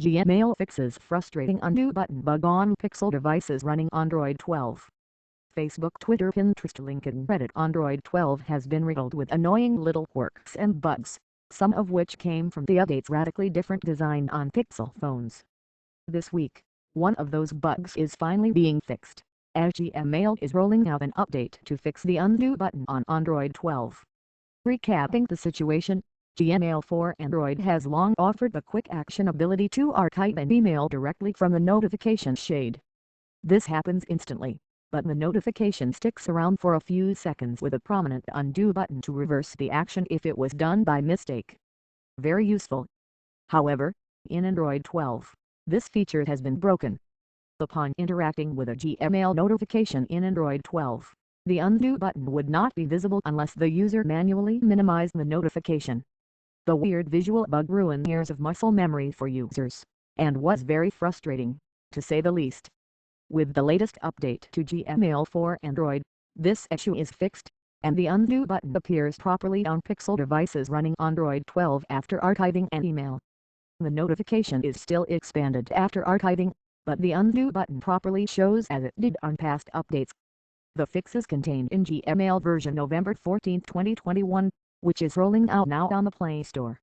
Gmail fixes frustrating undo button bug on Pixel devices running Android 12. Facebook, Twitter, Pinterest, LinkedIn, Reddit. Android 12 has been riddled with annoying little quirks and bugs, some of which came from the update's radically different design on Pixel phones. This week, one of those bugs is finally being fixed, as Gmail is rolling out an update to fix the undo button on Android 12. Recapping the situation, Gmail for Android has long offered the quick action ability to archive an email directly from the notification shade. This happens instantly, but the notification sticks around for a few seconds with a prominent undo button to reverse the action if it was done by mistake. Very useful. However, in Android 12, this feature has been broken. Upon interacting with a Gmail notification in Android 12, the undo button would not be visible unless the user manually minimized the notification. The weird visual bug ruined years of muscle memory for users, and was very frustrating, to say the least. With the latest update to Gmail for Android, this issue is fixed, and the undo button appears properly on Pixel devices running Android 12 after archiving an email. The notification is still expanded after archiving, but the undo button properly shows as it did on past updates. The fix is contained in Gmail version November 14, 2021, which is rolling out now on the Play Store.